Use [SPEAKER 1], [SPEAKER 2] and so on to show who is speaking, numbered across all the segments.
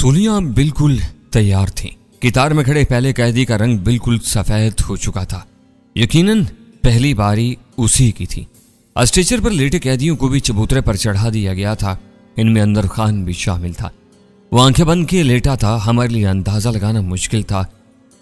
[SPEAKER 1] सूलियां बिल्कुल तैयार थीं। कितार में खड़े पहले कैदी का रंग बिल्कुल सफेद हो चुका था। यकीनन पहली बारी उसी की थी। स्ट्रेचर पर लेटे कैदियों को भी चबूतरे पर चढ़ा दिया गया था। इनमें अंदर खान भी शामिल था। वो आंखें बंद किए लेटा था। हमारे लिए अंदाजा लगाना मुश्किल था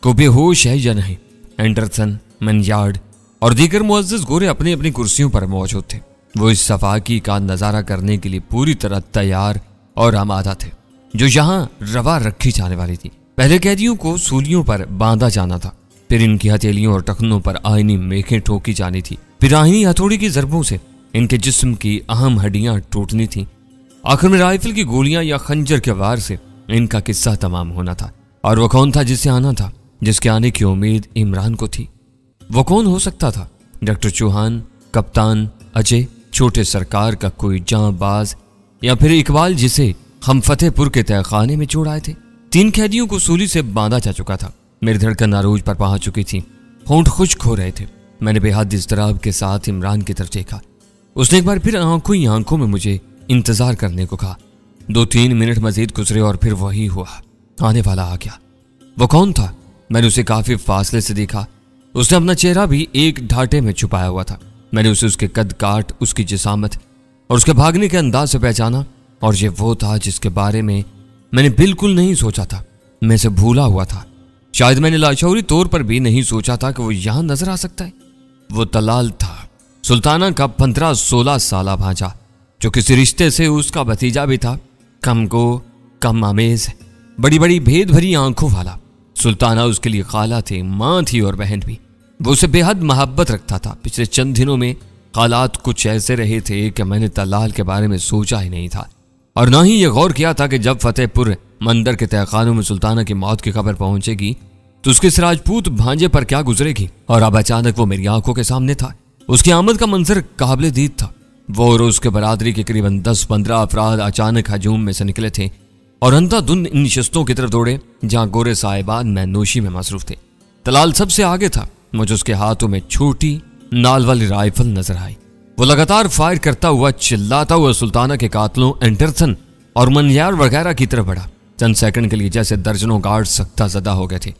[SPEAKER 1] को बेहोश है या नहीं। एंडरसन, मैनयार्ड और दीगर मुअज्जिज गोरे अपनी अपनी कुर्सियों पर मौजूद थे। वो इस सफाकी का नजारा करने के लिए पूरी तरह तैयार और आमादा थे जो यहाँ रवा रखी जाने वाली थी। पहले कैदियों को सूलियों पर बांधा जाना था, फिर इनकी हथेलियों और टखनों पर आईनी मेखें ठोकी जानी थी, फिर आईनी हथौड़ी की जरबों से इनके जिस्म की अहम हड्डियां टूटनी थी। आखिर में राइफल की गोलियां या खंजर के वार से इनका किस्सा तमाम होना था। और वो कौन था जिससे आना था, जिसके आने की उम्मीद इमरान को थी? वो कौन हो सकता था? डॉक्टर चौहान, कप्तान अजय, छोटे सरकार का कोई जांबाज, या फिर इकबाल जिसे हम फतेहपुर के तहखाने में छोड़ आए थे? 3 कैदियों को सूली से बांधा जा चुका था। मेरी धड़कन अरूज पर पहुंच चुकी थी। होंठ खुश्क हो रहे थे। मैंने बेहद इज़्तिराब के साथ इमरान की तरफ देखा। उसने एक बार फिर आंखों ही आंखों में मुझे इंतजार करने को कहा। 2-3 मिनट मजीद गुजरे और फिर वही हुआ। आने वाला आ गया। वो कौन था? मैंने उसे काफी फासले से देखा। उसने अपना चेहरा भी एक ढाटे में छुपाया हुआ था। मैंने उसे उसके कद काट, उसकी जिसामत और उसके भागने के अंदाज से पहचाना। और ये वो था जिसके बारे में मैंने बिल्कुल नहीं सोचा था। मैं से भूला हुआ था। शायद मैंने लाशौरी तौर पर भी नहीं सोचा था कि वो यहां नजर आ सकता है। वो तलाल था, सुल्ताना का 15-16 साला भांजा, जो किसी रिश्ते से उसका भतीजा भी था। कम गो, कम आमेज, बड़ी बड़ी भेद भरी आंखों वाला। सुल्ताना उसके लिए खाला थे, मां थी और बहन भी। वो उसे बेहद मोहब्बत रखता था। पिछले चंद दिनों में हालात कुछ ऐसे रहे थे कि मैंने तलाल के बारे में सोचा ही नहीं था, और ना ही ये गौर किया था कि जब फतेहपुर मंदिर के तहखानों में सुल्ताना की मौत की खबर पहुंचेगी तो उसके इस राजपूत भांजे पर क्या गुजरेगी। और अब अचानक वो मेरी आंखों के सामने था। उसकी आमद का मंजर काबिल दीद था। वो और उसके बरादरी के करीबन 10-15 अफराद अचानक हजूम में से निकले थे और अंधाधुंध इन नशस्तों की तरफ दौड़े जहां गोरे साहिबान मैनोशी में मसरूफ थे। तलाल सबसे आगे था। मुझे उसके हाथों में छोटी नाल वाली राइफल नजर आई। वो लगातार फायर करता हुआ, चिल्लाता हुआ सुल्ताना के कातलों एंडरसन और मनियार वगैरह की तरफ बढ़ा। चंद सेकंड के लिए जैसे दर्जनों गार्ड सख्ता ज़दा हो गए थे।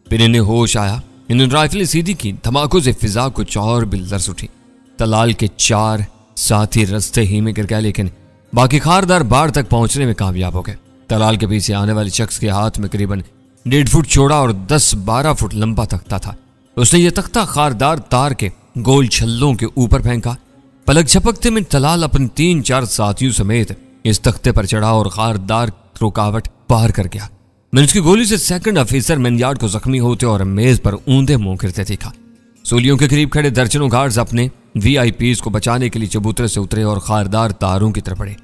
[SPEAKER 1] फिर इन्हें होश आया। इन्होंने राइफलें सीधी की। धमाकों से फिजा कुछ और भी लर्ज उठी। तलाल के 4 साथी रास्ते ही में गिर गए, लेकिन बाकी खारदार बाढ़ तक पहुंचने में कामयाब हो गए। तलाल के पीछे आने वाले शख्स के हाथ में करीबन 1.5 फुट चौड़ा और 10-12 फुट लंबा तख्ता था। उसने ये तख्ता खारदार तार के गोल छल्लों के ऊपर फेंका। पलक झपकते में तलाल अपने 3-4 साथियों समेत इस तख्ते पर चढ़ा और खारदार रुकावट पार कर गया। मैंने उसकी गोली से सेकंड ऑफिसर मैनयार्ड को जख्मी होते और मेज पर ऊंधे मुंह गिरते देखा। सूलियों के करीब खड़े दर्जनों गार्ड्स अपने VIPs को बचाने के लिए चबूतरे से उतरे और खारदार तारों की तरफ बढ़े।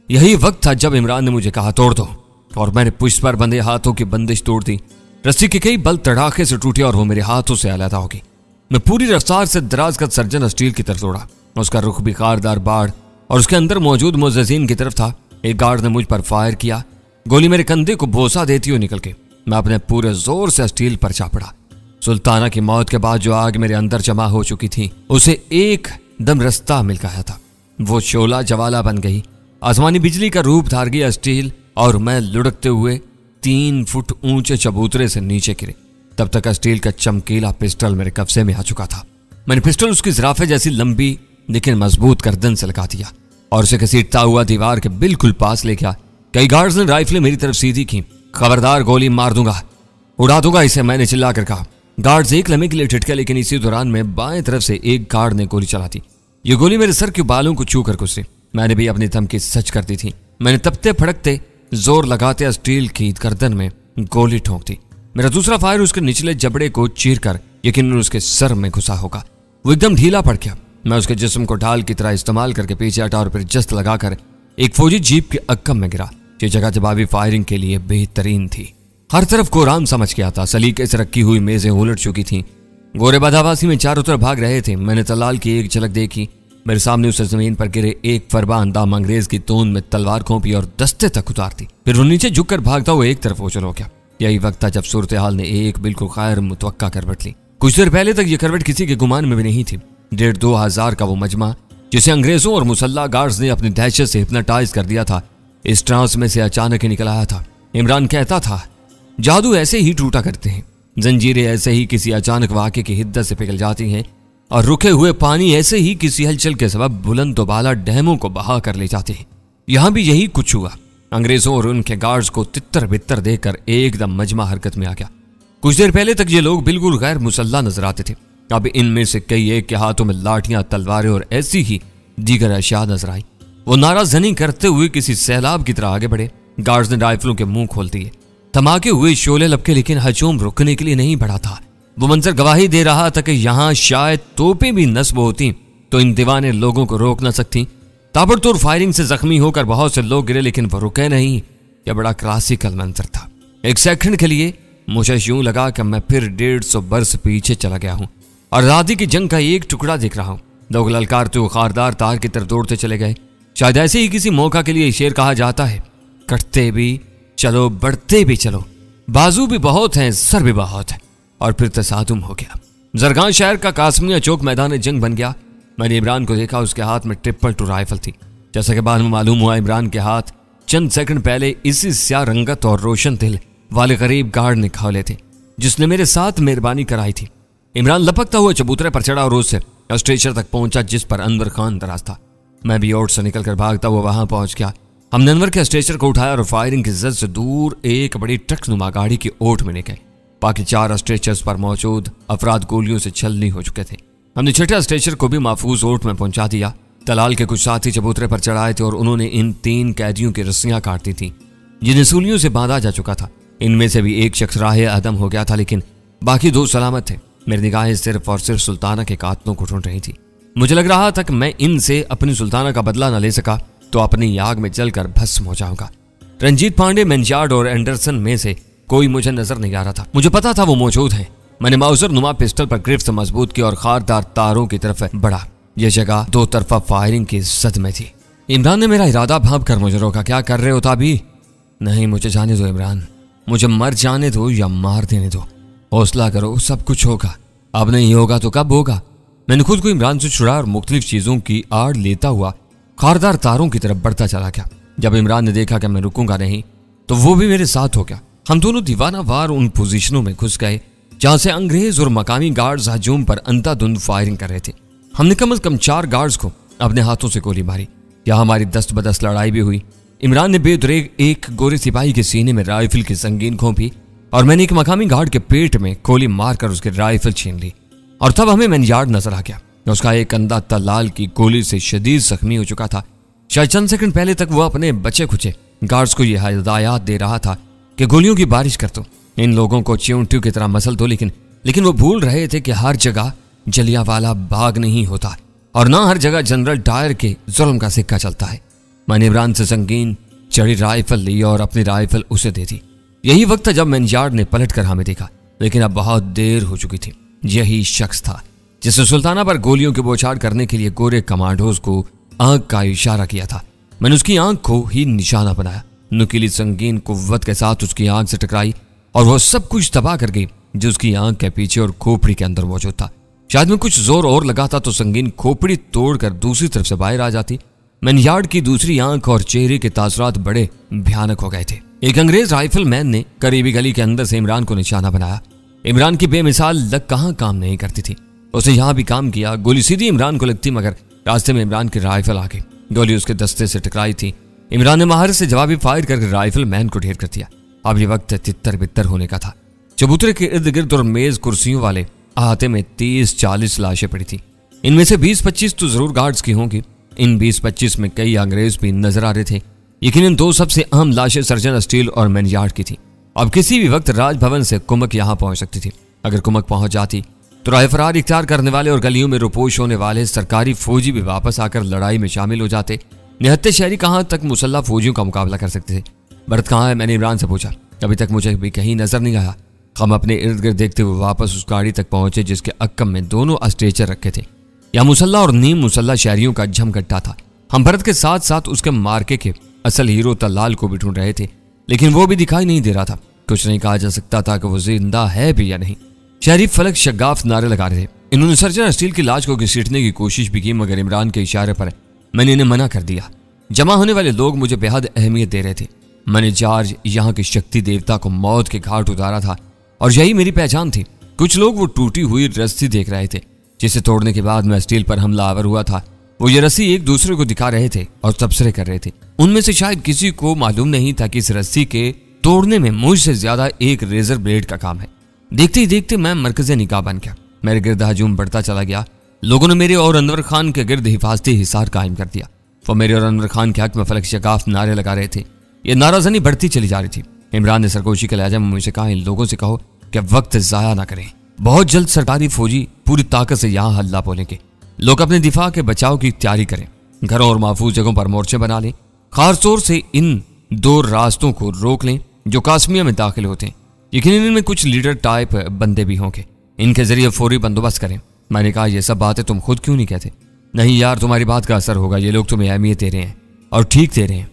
[SPEAKER 1] यही वक्त था जब इमरान ने मुझे कहा तोड़ दो, और मैंने पुष्प पर बंधे हाथों की बंदिश तोड़ दी। रस्सी के कई बल तड़ाके से टूटे और वो मेरे हाथों से अलहदा हो गई। मैं पूरी रफ्तार से दराज का सर्जन स्टील की तरफ दौड़ा। उसका रुख भी खारदार बाढ़ और उसके अंदर मौजूद मुअज्जिजीन की तरफ था। एक गार्ड ने मुझ पर फायर किया। गोली मेरे कंधे को बोसा देती हुई निकल गई। मैं अपने पूरे जोर से स्टील पर जा पड़ा। सुल्ताना की मौत के बाद जो आग मेरे अंदर जमा हो चुकी थी उसे एक दम रास्ता मिल गया था। वो शोला जवाला बन गई। आसमानी बिजली का रूप धार गया स्टील, और मैं लुढ़कते हुए 3 फुट ऊंचे चबूतरे से नीचे गिरे। तब तक स्टील का चमकीला पिस्टल मेरे कब्जे में आ चुका था। मैंने पिस्टल उसकी जिराफे जैसी लंबी लेकिन मजबूत गर्दन से लगा दिया और उसे घसीटता हुआ दीवार के बिल्कुल पास ले गया। कई गार्ड्स ने राइफलें मेरी तरफ सीधी की। खबरदार, गोली मार दूंगा, उड़ा दूंगा इसे, मैंने चिल्लाकर कहा। गार्ड्स एक लम्हे के लिए ठिठके, लेकिन इसी दौरान में बाएं तरफ से एक गार्ड ने गोली चला दी। ये गोली मेरे सर के बालों को छू कर गुजरी। मैंने भी अपनी धमकी सच कर दी थी। मैंने तपते फड़कते जोर लगाते स्टील की गर्दन में गोली ठोंक दी। मेरा दूसरा फायर उसके निचले जबड़े को चीर कर यकीनन उसके सर में घुसा होगा। वो एकदम ढीला पड़ गया। मैं उसके जिस्म को ढाल की तरह इस्तेमाल करके पीछे हटा और फिर जस्त लगाकर एक फौजी जीप के अक्कम में गिरा। ये जगह जवाबी फायरिंग के लिए बेहतरीन थी। हर तरफ कोराम समझ गया था। सलीके से रखी हुई मेजें उलट चुकी थीं। गोरे बदावासी में चारों तरफ भाग रहे थे। मैंने तलाल की एक झलक देखी। मेरे सामने उसे जमीन पर गिरे एक फरबान दाम अंग्रेज की तोंद में तलवार खोंपी और दस्ते तक उतार दी। फिर वो नीचे झुककर भागता हुआ एक तरफ ओझल हो गया। यही वक्त था जब सूरत हाल ने एक बिल्कुल खैर मुतवक्का करवट ली। कुछ देर पहले तक यह करवट किसी के गुमान में भी नहीं थी। 1,5-2 हजार का वो मजमा जिसे अंग्रेजों और मुसल्ला गार्ड्स ने अपनी दहशत से हिप्नोटाइज कर दिया था, इस ट्रांस में से अचानक ही निकल आया था। इमरान कहता था, जादू ऐसे ही टूटा करते हैं, जंजीरें ऐसे ही किसी अचानक वाक़े की हिद्दत से पिघल जाती हैं और रुके हुए पानी ऐसे ही किसी हलचल के सबब बुलंद दोबाला डैमों को बहा कर ले जाते हैं। यहां भी यही कुछ हुआ। अंग्रेजों और उनके गार्ड्स को तितर बितर देखकर एकदम मजमा हरकत में आ गया। कुछ देर पहले तक ये लोग बिल्कुल गैर मुसल्ला नजर आते थे, अब इनमें से कई एक के हाथों में लाठियां, तलवारें और ऐसी ही दीगर अशिया नजर आई। वो नाराजनी करते हुए किसी सैलाब की तरह आगे बढ़े। गार्ड्स ने राइफलों के मुंह खोल दिए, धमाके हुए, शोले लपके, लेकिन हजूम रुकने के लिए नहीं बढ़ा था। वो मंजर गवाही दे रहा था कि यहां शायद तोपें भी नस्ब होती तो इन दीवाने लोगों को रोक न सकती। ताबड़तोड़ फायरिंग से जख्मी होकर बहुत से लोग गिरे, लेकिन वो रुके नहीं। यह बड़ा क्लासिकल मंजर था। एक सेकंड के लिए मुझे यूं लगा कि मैं फिर 150 बरस पीछे चला गया हूं और आज़ादी की जंग का एक टुकड़ा देख रहा हूं। लोग ललकारते हुए खारदार तार की तरफ दौड़ते चले गए। शायद ऐसे ही किसी मौका के लिए शेर कहा जाता है, कटते भी चलो, बढ़ते भी चलो, बाजू भी बहुत हैं, सर भी बहुत है। और फिर तसादुम हो गया। जरगान शहर का कासमिया चौक मैदान जंग बन गया। मैंने इमरान को देखा, उसके हाथ में 222 राइफल थी। जैसा कि बाद में मालूम हुआ, इमरान के हाथ चंद सेकंड पहले इसी स्याह रंगत और रोशन दिल वाले गरीब गार्ड ने खौले थे जिसने मेरे साथ मेहरबानी कराई थी। इमरान लपकता हुआ चबूतरे पर चढ़ा और उससे स्टेशन तक पहुंचा जिस पर अनवर खान दराज था। मैं भी ओट से निकलकर भागता हुआ वहां पहुंच गया। हमने अनवर के स्टेशन को उठाया और फायरिंग की जद से दूर एक बड़ी ट्रक नुमा गाड़ी की ओट में ले गए। बाकी 4 स्ट्रेचर्स पर मौजूद अफराद गोलियों से छलनी हो चुके थे। हमने 6ठे स्ट्रेचर को भी महफूज ओट में पहुंचा दिया। दलाल के कुछ साथी चबूतरे पर चढ़ाए थे और उन्होंने इन 3 कैदियों की रस्सियां काटी थी जिन्हें सूलियों से बांधा जा चुका था। इनमें से भी एक शख्स राहे आदम हो गया था, लेकिन बाकी 2 सलामत थे। मेरी निगाहें सिर्फ और सिर्फ सुल्ताना के कातलों को ढूंढ रही थी। मुझे लग रहा था कि मैं इनसे अपनी सुल्ताना का बदला न ले सका तो अपनी आग में जलकर भस्म हो जाऊंगा। रंजीत पांडे, मेंजार्ड और एंडरसन में से कोई मुझे नजर नहीं आ रहा था। मुझे पता था वो मौजूद हैं। मैंने माउजर नुमा पिस्टल पर गिरफ्त मजबूत की और खारदार तारों की तरफ बढ़ा। यह जगह 2 तरफा फायरिंग की जद में थी। इमरान ने मेरा इरादा भांप कर मुझे रोका। क्या कर रहे हो ताबी? नहीं, मुझे जाने दो इमरान, मुझे मर जाने दो या मार देने दो। हौसला करो, सब कुछ होगा। अब नहीं होगा तो कब होगा? मैंने खुद को इमरान से छुड़ा और मुख्तलिफ चीजों की आड़ लेता हुआ खारदार तारों की तरफ बढ़ता चला गया। जब इमरान ने देखा कि मैं रुकूंगा नहीं तो वो भी मेरे साथ हो गया। हम दोनों दीवाना वार उन पोजीशनों में घुस गए जहां से अंग्रेज और मकामी गार्ड्स हजूम पर अंधाधुंध फायरिंग कर रहे थे। हमने कम से कम 4 गार्ड्स को अपने हाथों से गोली मारी। यहां हमारी दस्त बदस्त लड़ाई भी हुई। इमरान ने बेदरेग एक गोरे सिपाही के सीने में राइफल की संगीन घोंपी और मैंने एक मकामी गार्ड के पेट में गोली मारकर उसकी राइफल छीन ली। और तब हमें मेंजार्ड नजर आ गया। उसका एक कंधा तलाल की गोली से शदीद जख्मी हो चुका था। शायद चंद सेकंड पहले तक वो अपने बचे खुचे गार्ड्स को यह हिदायत दे रहा था कि गोलियों की बारिश कर दो, इन लोगों को च्यूंटियों की तरह मसल दो। लेकिन वो भूल रहे थे कि हर जगह जलियांवाला बाग नहीं होता और ना हर जगह जनरल डायर के जुल्म का सिक्का चलता है। मैंने इमरान से संगीन चढ़ी राइफल ली और अपनी राइफल उसे दे दी। यही वक्त था जब मेंजार्ड ने पलट कर हमें देखा, लेकिन अब बहुत देर हो चुकी थी। यही शख्स था जिसने सुल्ताना पर गोलियों की बौछार करने के लिए गोरे कमांडोज को आंख का इशारा किया था। मैंने उसकी आंख को ही निशाना बनाया, नुकीली संगीन कुव्वत के साथ उसकी आंख से टकराई और वह सब कुछ तबाह कर गई जो उसकी आंख के पीछे और खोपड़ी के अंदर मौजूद था। शायद मैं कुछ जोर और लगाता तो संगीन खोपड़ी तोड़कर दूसरी तरफ से बाहर आ जाती। मेंजार्ड की दूसरी आंख और चेहरे के तासरात बड़े भयानक हो गए थे। एक अंग्रेज राइफल मैन ने करीबी गली के अंदर से इमरान को निशाना बनाया। इमरान की बेमिसाल लग कहां काम नहीं करती थी। उसने यहां भी काम किया। गोली सीधी इमरान को लगती, मगर रास्ते में इमरान की राइफल आ गई। गोली उसके दस्ते से टकराई थी। इमरान ने महारत से जवाबी फायर करके राइफल मैन को ढेर कर दिया। अब ये वक्त तितर बितर होने का था। चबूतरे के इर्द गिर्द और मेज कुर्सियों वाले अहाते में 30-40 लाशें पड़ी थी। इनमें से 20-25 तो जरूर गार्ड्स की होंगी। इन 20-25 में कई अंग्रेज भी नजर आ रहे थे। यकीनन 2 सबसे अहम लाशें सर्जन स्टील और मेंजार्ड की थी। अब किसी भी वक्त राजभवन से कुमक यहां पहुंच सकती थी। अगर कुमक पहुंच जाती तो राय फरार इख्तियार करने वाले और गलियों में रुपोश होने वाले सरकारी फौजी भी वापस आकर लड़ाई में शामिल हो जाते। निहत्ते शहरी कहां तक मुसल्ला फौजियों का मुकाबला कर सकते थे। भरत कहाँ है? मैंने इमरान से पूछा। अभी तक मुझे भी कहीं नजर नहीं आया। हम अपने इर्द गिर्द देखते हुए वापस उस गाड़ी तक पहुंचे जिसके अक्कम में दोनों स्ट्रेचर रखे थे। या मुसल्ला और नीम मुसल्ला शहरियों का जमघट्टा था। हम भरत के साथ साथ उसके मार्के के असल हीरो तलाल को भी ढूंढ रहे थे, लेकिन वो भी दिखाई नहीं दे रहा था। कुछ नहीं कहा जा सकता था कि वो जिंदा है भी या नहीं। शहरी फलक शगाफ नारे लगा रहे थे। इन्होंने सर्जन स्टील की लाश को घसीटने की कोशिश भी की, मगर इमरान के इशारे पर मैंने इन्हें मना कर दिया। जमा होने वाले लोग मुझे बेहद अहमियत दे रहे थे। मैंने जॉर्ज यहाँ के शक्ति देवता को मौत के घाट उतारा था और यही मेरी पहचान थी। कुछ लोग वो टूटी हुई रस्सी देख रहे थे जिसे तोड़ने के बाद मैं स्टील पर हमलावर हुआ था। वो ये रस्सी एक दूसरे को दिखा रहे थे और तबसरे कर रहे थे। उनमें से शायद किसी को मालूम नहीं था कि इस रस्सी के तोड़ने में मुझसे ज्यादा एक रेजर ब्लेड का काम है। देखते ही देखते मैं मरकज़े निगाह बन गया। मेरे गिर्द हजूम बढ़ता चला गया। लोगों ने मेरे और अनवर खान के गिर्द हिफाजती हिसार कायम कर दिया। वो मेरे और अनवर खान के हक में फलक शगाफ नारे लगा रहे थे। ये नाराजनी बढ़ती चली जा रही थी। इमरान ने सरगोशी के लहजे में मुझे कहा, इन लोगों से कहो कि वक्त जाया ना करें। बहुत जल्द सरकारी फौजी पूरी ताकत से यहाँ हल्ला बोलेंगे। लोग अपने दिफा के बचाव की तैयारी करें। घरों और महफूज जगहों पर मोर्चे बना लें। खासतौर से इन 2 रास्तों को रोक लें जो कासमिया में दाखिल होते हैं। यकीनन इनमें कुछ लीडर टाइप बंदे भी होंगे। इनके जरिए फौरी बंदोबस्त करें। मैंने कहा, यह सब बातें तुम खुद क्यों नहीं कहते? नहीं यार, तुम्हारी बात का असर होगा। ये लोग तुम्हें अहमियत दे रहे हैं और ठीक दे रहे हैं।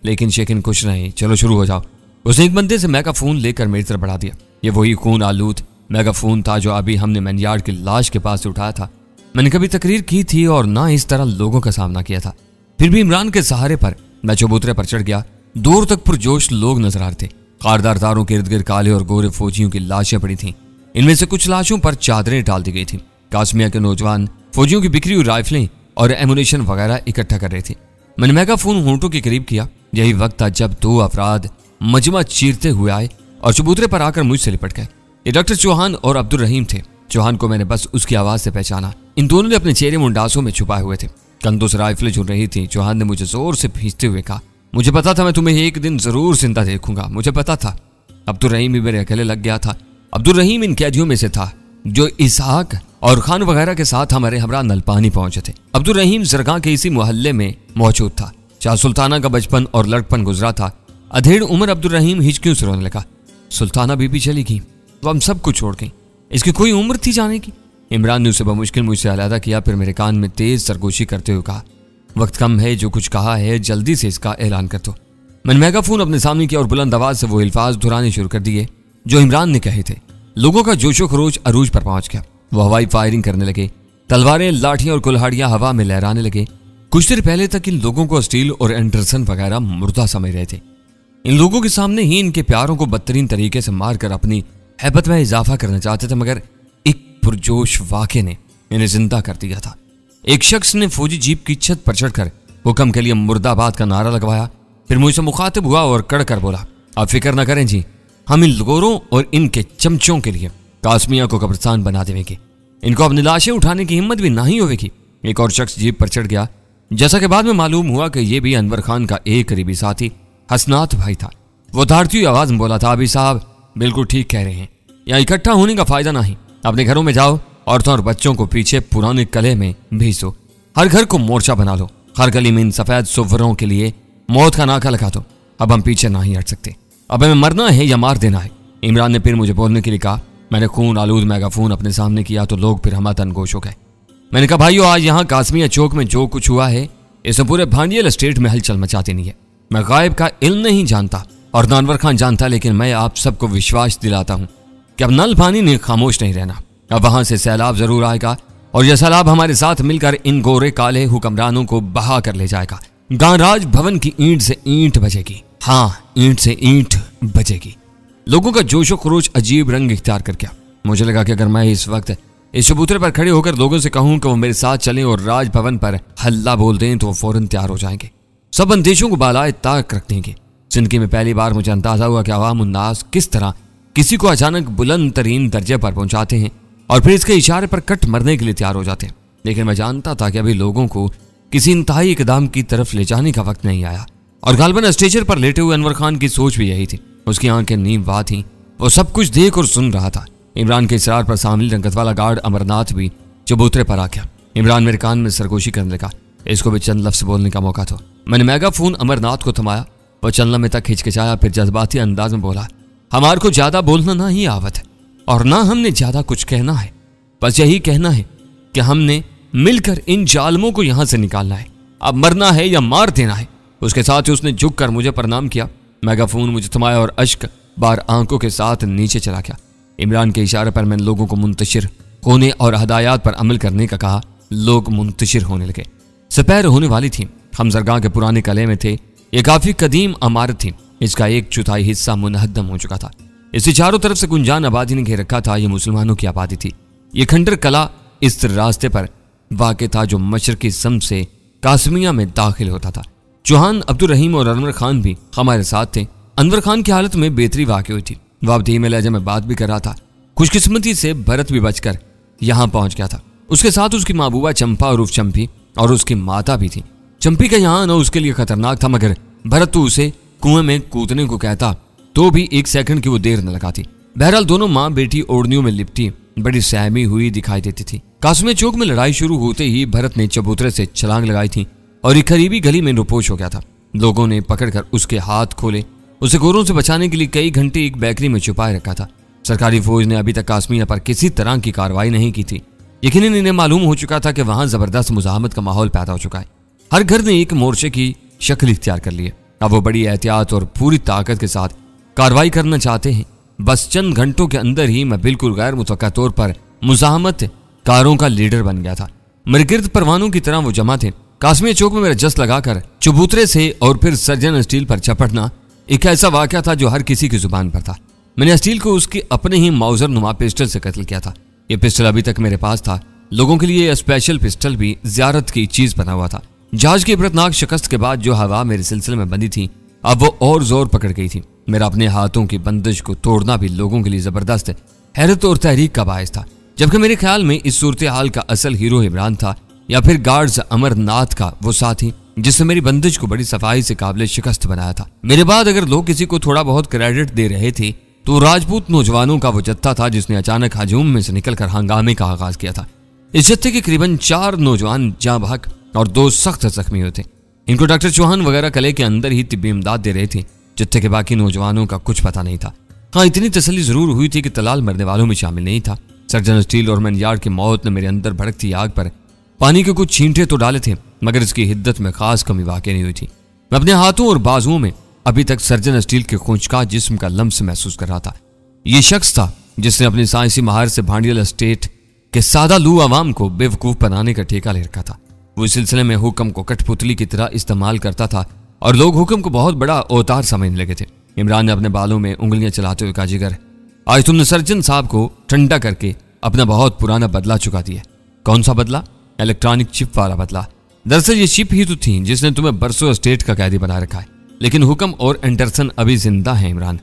[SPEAKER 1] लेकिन शेकिन कुछ नहीं, चलो शुरू हो जाओ। उसने एक बंदे से मेगाफोन लेकर मेरी तरफ बढ़ा दिया। ये वही खून आलूद मेगाफोन था जो अभी हमने मैनयार्ड की लाश के पास से उठाया था। मैंने कभी तकरीर की थी और ना इस तरह लोगों का सामना किया था। फिर भी इमरान के सहारे पर मैं चबूतरे पर चढ़ गया। दूर तक पुरजोश लोग नजर आ रहे थे। कारदार तारों के इर्द गिर्द काले और गोरे फौजियों की लाशें पड़ी थीं। इनमें से कुछ लाशों पर चादरें डाल दी गई थी। कासमिया के नौजवान फौजियों की बिखरी हुई राइफलें और एमुनेशन वगैरह इकट्ठा कर रहे थे। मैंने मेगाफोन होंठों के करीब किया। यही वक्त था जब 2 अफराद मजमा चीरते हुए आए और चबूतरे पर आकर मुझसे लिपट गए। ये डॉक्टर चौहान और अब्दुल रहीम थे। चौहान को मैंने बस उसकी आवाज से पहचाना। इन दोनों ने अपने चेहरे मुंडासों में छुपाए हुए थे। कंधों से राइफलें झुल रही थी। चौहान ने मुझे जोर से भींचते हुए कहा, मुझे पता था मैं तुम्हें एक दिन जरूर जिंदा देखूंगा, मुझे पता था। अब्दुल रहीम भी मेरे अकेले लग गया था। अब्दुल रहीम इन कैदियों में से था जो इसहाक और खान वगैरह के साथ हमारे हमरा नलपानी पहुंचे थे। अब्दुल रहीम जरगाह के इसी मोहल्ले में मौजूद था। शाह सुल्ताना का बचपन और लड़कपन गुजरा था। अधेड़ उम्र अब्दुल रहीम हिचकियों से रोने लगा। सुल्ताना बीबी चली गई तो हम सब कुछ छोड़ गई। इसकी कोई उम्र थी जाने की? इमरान ने उसे बमुश्किल मुझसे अलहदा किया। फिर मेरे कान में तेज सरगोशी करते हुए कहा, वक्त कम है, जो कुछ कहा है जल्दी से इसका ऐलान कर दो। मैंने मेगाफोन अपने सामने किया और बुलंद आवाज से वो अल्फाज दोहराने शुरू कर दिए जो इमरान ने कहे थे। लोगों का जोशो खरोश अरूज पर पहुंच गया। वो हवाई फायरिंग करने लगे। तलवारें, लाठियां और कुल्हाड़ियां हवा में लहराने लगे। कुछ देर पहले तक इन लोगों को स्टील और एंडरसन वगैरह मुर्दा समझ रहे थे। इन लोगों के सामने ही इनके प्यारों को बदतरीन तरीके से मारकर अपनी हैबत में इजाफा करना चाहते थे, मगर एक पुरजोश वाक़े ने इन्हें जिंदा कर दिया था। एक शख्स ने फौजी जीप की छत पर चढ़कर हुक्म के लिए मुर्दाबाद का नारा लगवाया। फिर मुझसे मुखातिब हुआ और कड़ कर बोला, आप फिक्र न करें जी, हम इन गोरों और इनके चमचों के लिए कासमिया को कब्रिस्तान बना देंगे। इनको अपनी लाशें उठाने की हिम्मत भी नहीं होगी। एक और शख्स जीप पर चढ़ गया। जैसा कि बाद में मालूम हुआ कि यह भी अनवर खान का एक करीबी साथी हसनात भाई था। वो धारती हुई आवाज में बोला था, अभी साहब बिल्कुल ठीक कह रहे हैं, यहाँ इकट्ठा होने का फायदा नहीं। अपने घरों में जाओ, औरतों और बच्चों को पीछे पुराने कले में भेज दो। हर घर को मोर्चा बना लो। हर गली में इन सफेद सुवरों के लिए मौत का नाका लगा दो। अब हम पीछे नहीं हट सकते। अब हमें मरना है या मार देना है। इमरान ने फिर मुझे बोलने के लिए कहा। मैंने खून आलूद मेगाफोन अपने सामने किया तो लोग फिर हमातन गोश हो गए। मैंने कहा, भाइयों, आज यहाँ कासमिया चौक में जो कुछ हुआ है इसमें पूरे भांडियल स्टेट में हलचल मचा देनी है। मैं गायब का इल्म नहीं जानता और न अनवर खान जानता, लेकिन मैं आप सबको विश्वास दिलाता हूँ कि अब नल पानी ने खामोश नहीं रहना। अब वहां से सैलाब जरूर आएगा और यह सैलाब हमारे साथ मिलकर इन गोरे काले हुक्मरानों को बहा कर ले जाएगा। गांराज भवन की ईंट से ईंट बजेगी। हाँ, ईंट से ईंट बजेगी। लोगों का जोशो खरोश अजीब रंग इख्तियार कर गया। मुझे लगा कि अगर मैं इस वक्त इस चबूतरे पर खड़े होकर लोगों से कहूं कि वो मेरे साथ चलें और राजभवन पर हल्ला बोल दें तो वो फौरन तैयार हो जाएंगे। सब अंदेशों को बालाए ताक रख देंगे। जिंदगी में पहली बार मुझे अंदाजा हुआ कि अवाम उन्नास किस तरह किसी को अचानक बुलंद तरीन दर्जे पर पहुंचाते हैं और फिर इसके इशारे पर कट मरने के लिए तैयार हो जाते हैं। लेकिन मैं जानता था कि अभी लोगों को किसी इंतहाई इकदाम की तरफ ले जाने का वक्त नहीं आया। और गालबन स्टेचर पर लेटे हुए अनवर खान की सोच भी यही थी। उसकी आंखें नीम वाह थी। वो सब कुछ देख और सुन रहा था। इमरान के इसरार पर शामिल रंगत वाला गार्ड अमरनाथ भी चबूतरे पर आ गया। इमरान मेरे कान में सरगोशी करने लगा। इसको भी चंद लफ्ज बोलने का मौका था। मैंने मेगाफोन अमरनाथ को थमाया। वो चंद लम्हे तक हिचकिचाया, फिर जज्बाती अंदाज में बोला, हमारे को ज्यादा बोलना ना ही आवत है और ना हमने ज्यादा कुछ कहना है। बस यही कहना है कि हमने मिलकर इन जालमों को यहां से निकालना है। अब मरना है या मार देना है। उसके साथ ही उसने झुक कर मुझे प्रणाम किया। मेगाफोन मुझे थमाया और अश्क बार आंखों के साथ नीचे चला गया। इमरान के इशारे पर मैंने लोगों को मुंतशिर होने और हदायत पर अमल करने का कहा। लोग मुंतशिर होने लगे। सपहर होने वाली थी। हम जरगाह के पुराने कले में थे। ये काफी कदीम इमारत थी। इसका 1/4 हिस्सा मुनहद्दम हो चुका था। इसे चारों तरफ से गुंजान आबादी ने घेर रखा था। ये मुसलमानों की आबादी थी। ये खंडर कला इस रास्ते पर वाक़ था जो मशरकी सम से कासमिया में दाखिल होता था। चौहान, अब्दुल रहीम और अनवर खान भी हमारे साथ थे। अनवर खान की हालत में बेहतरी वाक़ हुई थी। वह अब धीमे लहजे में बात भी कर रहा था। खुशकिस्मती से भरत भी बचकर यहाँ पहुंच गया था। उसके साथ उसकी महबूबा चंपा उर्फ चंपी और उसकी माता भी थी। चंपी का यहाँ आना उसके लिए खतरनाक था, मगर भरत तो उसे कुएं में कूदने को कहता तो भी 1 सेकंड की वो देर न लगाती। बहरहाल दोनों माँ बेटी ओढ़नियों में लिपटी बड़ी सहमी हुई दिखाई देती थी। कासमिया चौक में लड़ाई शुरू होते ही भरत ने चबूतरे से छलांग लगाई थी और एक करीबी गली में रुपोश हो गया था। लोगों ने पकड़कर उसके हाथ खोले। उसे गोरों से बचाने के लिए कई घंटे एक बेकरी में छुपाए रखा था। सरकारी फौज ने अभी तक कासमिया पर किसी तरह की कार्रवाई नहीं की थी। यकीनन इन्हें मालूम हो चुका था कि वहां जबरदस्त मुजाहमत का माहौल पैदा हो चुका है। हर घर ने एक मोर्चे की शक्ल इख्तियार कर ली है। अब वो बड़ी एहतियात और पूरी ताकत के साथ कार्रवाई करना चाहते हैं। बस चंद घंटों के अंदर ही मैं बिल्कुल गैर मुतवक्का तौर पर मुजाहमत कारों का लीडर बन गया था। मेरे गिर्द परवानों की तरह वो जमा थे। कासमिया चौक में मेरा जस लगाकर चबूतरे से और फिर सर्जन स्टील पर झपटना एक ऐसा वाकया था जो हर किसी की जुबान पर था। मैंने स्टील को उसके अपने ही माउजर नुमा पिस्टल से कत्ल किया था। यह पिस्टल अभी तक मेरे पास था। लोगों के लिए यह स्पेशल पिस्टल भी ज़ियारत की चीज बना हुआ था। जहाज की इबरतनाक शिकस्त के बाद जो हवा मेरे सिलसिले में बंधी थी, अब वो और जोर पकड़ गई थी। मेरा अपने हाथों की बंदिश को तोड़ना भी लोगों के लिए जबरदस्त हैरत और तहरीक का बायस था। जबकि मेरे ख्याल में इस सूरत हाल का असल हीरो इमरान था, या फिर गार्ड्स अमरनाथ का वो साथी जिसने मेरी बंदिश को बड़ी सफाई से काबिल शिकस्त बनाया था। मेरे बाद अगर लोग किसी को थोड़ा बहुत क्रेडिट दे रहे थे तो राजपूत नौजवानों का वो जत्था था जिसने अचानक हजूम में से निकलकर हंगामे का आगाज किया था। इस जत्थे के करीबन 4 नौजवान जाँ बहक और 2 सख्त जख्मी हुए थे। इनको डॉक्टर चौहान वगैरह कले के अंदर ही तिब्बी इमदाद दे रहे थे। जत्थे के बाकी नौजवानों का कुछ पता नहीं था। हाँ, इतनी तसल्ली जरूर हुई थी कि तलाल मरने वालों में शामिल नहीं था। सर्जन स्टील और मैनयार्ड की मौत ने मेरे अंदर भड़कती आग पर पानी के कुछ छींटे तो डाले थे, मगर इसकी हिद्दत में खास कमी वाक़ई नहीं हुई थी। मैं अपने हाथों और बाजुओं में अभी तक सर्जन स्टील के खूंचका जिस्म का लम्स महसूस कर रहा था। ये शख्स था जिसने अपनी साइंसी महारत से भांडियल स्टेट के सादा लू अवाम को बेवकूफ बनाने का ठेका ले रखा था। वो इस सिलसिले में हुक्म को कठपुतली की तरह इस्तेमाल करता था और लोग हुक्म को बहुत बड़ा अवतार समझने लगे थे। इमरान ने अपने बालों में उंगलियां चलाते हुए कहा, जिगर आज तुमने सर्जन साहब को ठंडा करके अपना बहुत पुराना बदला चुका दिया। कौन सा बदला? इलेक्ट्रॉनिक चिप वाला बदला। दरअसल ये चिप ही तो थी जिसने तुम्हें बरसों स्टेट का कैदी बना रखा है। लेकिन हुक्म और एंडरसन अभी जिंदा है इमरान।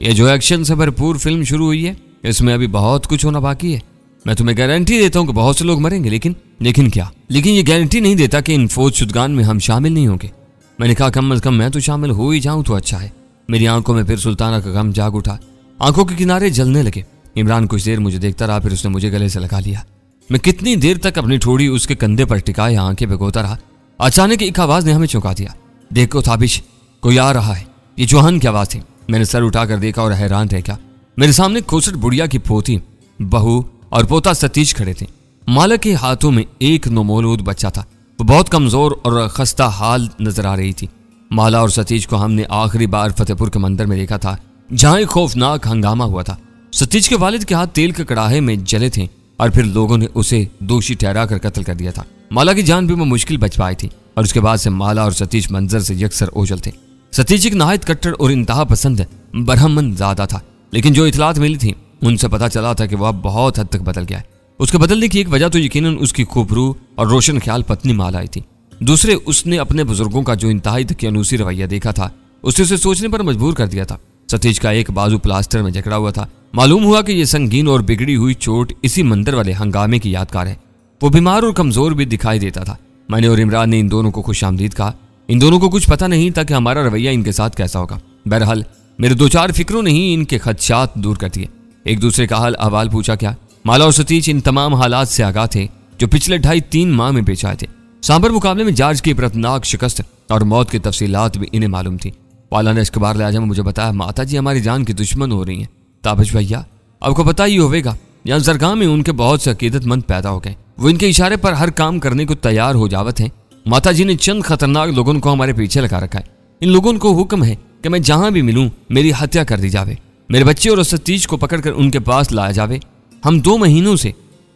[SPEAKER 1] ये जो एक्शन से भरपूर फिल्म शुरू हुई है, इसमें अभी बहुत कुछ होना बाकी है। मैं तुम्हें गारंटी देता हूँ कि बहुत से लोग मरेंगे, लेकिन क्या? लेकिन ये गारंटी नहीं देता कि इन फौज शुदगान में हम शामिल नहीं होंगे। मैंने कहा कम अज कम मैं तो शामिल हो ही जाऊं तो अच्छा है। मेरी आंखों में फिर सुल्ताना का गम जाग उठा। आंखों के किनारे जलने लगे। इमरान कुछ देर मुझे देखता रहा, फिर उसने मुझे गले से लगा लिया। मैं कितनी देर तक अपनी ठोड़ी उसके कंधे पर टिकाए आंखें भिगोता रहा। अचानक एक आवाज ने हमें चौंका दिया। देखो थाबिश, कोई आ रहा है। ये चौहान की आवाज थी। मैंने सर उठाकर देखा और हैरान रह गया। मेरे सामने खोसट बुढ़िया की पोती, बहू और पोता सतीश खड़े थे। माला के हाथों में एक नौमौलूद बच्चा था। वो बहुत कमजोर और खस्ता हाल नजर आ रही थी। माला और सतीश को हमने आखिरी बार फतेहपुर के मंदिर में देखा था, जहां एक खौफनाक हंगामा हुआ था। सतीश के वालिद के हाथ तेल के कड़ाहे में जले थे और फिर लोगों ने उसे दोषी ठहरा कर कत्ल कर दिया था। माला की जान भी वो मुश्किल बच पाई थी और उसके बाद से माला और सतीश मंजर से यकसर ओझल थे। सतीश एक नहायत कट्टर और इंतहा पसंद बरहमन ज़्यादा था, लेकिन जो इतलात मिली थी उनसे पता चला था कि वह बहुत हद तक बदल गया है। उसके बदलने की एक वजह तो यकीनन उसकी खूबरू और रोशन ख्याल पत्नी माला आई थी। दूसरे, उसने अपने बुजुर्गों का जो इंतहाई तकियानूसी रवैया देखा था, उससे उसे सोचने पर मजबूर कर दिया था। सतीश का एक बाजू प्लास्टर में जकड़ा हुआ था। मालूम हुआ कि यह संगीन और बिगड़ी हुई चोट इसी मंदिर वाले हंगामे की यादगार है। वो बीमार और कमजोर भी दिखाई देता था। मैंने और इमरान ने इन दोनों को खुशामदीद कहा। इन दोनों को कुछ पता नहीं था कि हमारा रवैया इनके साथ कैसा होगा। बहरहाल मेरे 2-4 फिक्रों ने ही इनके खदशात दूर कर दिए। एक दूसरे का हाल अहवाल पूछा। क्या माला और सतीश इन तमाम हालात से आगाह थे जो पिछले 2.5-3 माह में पेश आए थे। सांबर मुकाबले में जॉर्ज की इबरतनाक शिकस्त और मौत की तफसीलात भी इन्हें मालूम थी। वाला ने अखबार लिहाजा में मुझे बताया, माता जी हमारी जान की दुश्मन हो रही हैं। ताबिश भैया, आपको पता ही होगा, यहाँ जरगाह में उनके बहुत से अकीदतमंद पैदा हो गए। वो इनके इशारे पर हर काम करने को तैयार हो जावत हैं। माता जी ने चंद खतरनाक लोगों को हमारे पीछे लगा रखा है। इन लोगों को हुक्म है कि मैं जहां भी मिलूं मेरी हत्या कर दी जावे, मेरे बच्चे और सतीश को पकड़कर उनके पास लाया जावे। हम 2 महीनों से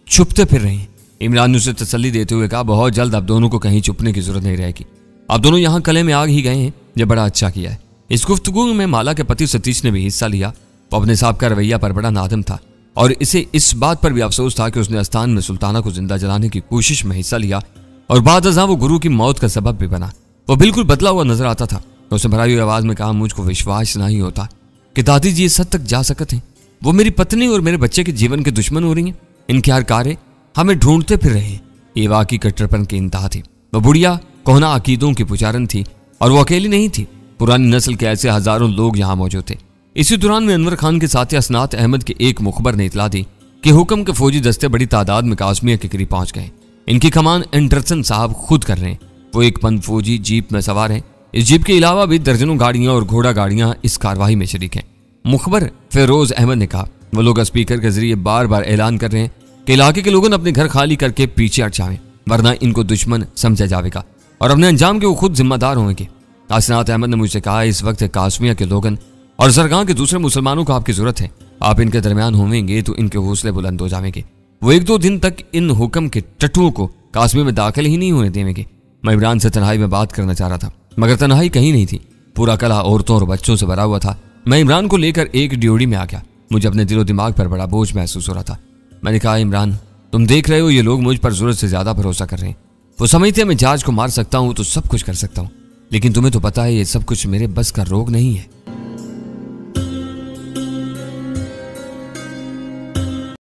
[SPEAKER 1] छुपते फिर रहे हैं। इमरान ने उसे तसल्ली देते हुए कहा, बहुत जल्द आप दोनों को कहीं छुपने की जरूरत नहीं रहेगी। आप दोनों यहाँ कले में आ ही गए हैं, ये बड़ा अच्छा किया है। इस गुफ्तगू में माला के पति सतीश ने भी हिस्सा लिया। वो अपने साहब का रवैया पर बड़ा नादिम था और इसे इस बात पर भी अफसोस था कि उसने आस्थान में सुल्ताना को जिंदा जलाने की कोशिश में हिस्सा लिया और बाद अज़ां वो गुरु की मौत का सबब भी बना। वो बिल्कुल बदला हुआ नजर आता था। उसने भराई हुई आवाज में कहा, मुझको विश्वास नहीं होता कि दादी जी इस हद तक जा सकते हैं। वो मेरी पत्नी और मेरे बच्चे के जीवन के दुश्मन हो रही हैं। इनके हर कार्य हमें ढूंढते फिर रहे हैं। ये वाकई कट्टरपन की इंतहा थी। वो बुढ़िया कोहना अकीदों की पुजारन थी और वो अकेली नहीं थी। पुरानी नस्ल के ऐसे हजारों लोग यहाँ मौजूद थे। इसी दौरान में अनवर खान के साथी असनात अहमद के एक मुखबर ने इतला दी कि हुक्म के फौजी दस्ते बड़ी तादाद में कासमिया के करीब पहुंच गए। इनकी कमान एंडरसन साहब खुद कर रहे हैं। वो एक पंद फौजी जीप में सवार हैं। इस जीप के अलावा भी दर्जनों गाड़ियां और घोड़ा गाड़ियां इस कार्रवाई में शरीक हैं। मुखबर फिरोज अहमद ने कहा, वो लोग स्पीकर के जरिए बार बार ऐलान कर रहे हैं कि इलाके के लोगों अपने घर खाली करके पीछे हट जाएं, वरना इनको दुश्मन समझा जाएगा और अपने अंजाम के वो खुद जिम्मेदार होंगे। असनात अहमद ने मुझसे कहा, इस वक्त कासमिया के लोगन और जरगाह के दूसरे मुसलमानों को आपकी जरूरत है। आप इनके दरमियान होंगे तो इनके हौसले बुलंद हो जाएंगे। वो 1-2 दिन तक इन हुक्म के टट्टुओं को कासमिया में दाखिल ही नहीं होने देंगे। मैं इमरान से तन्हाई में बात करना चाह रहा था, मगर तन्हाई कहीं नहीं थी। पूरा कला औरतों और बच्चों से भरा हुआ था। मैं इमरान को लेकर एक ड्योढ़ी में आ गया। मुझे अपने दिलो दिमाग पर बड़ा बोझ महसूस हो रहा था। मैंने कहा, इमरान तुम देख रहे हो ये लोग मुझ पर जरूरत से ज्यादा भरोसा कर रहे हैं। वो समझते हैं मैं जहाज को मार सकता हूं तो सब कुछ कर सकता हूं, लेकिन तुम्हें तो पता है ये सब कुछ मेरे बस का रोग नहीं है।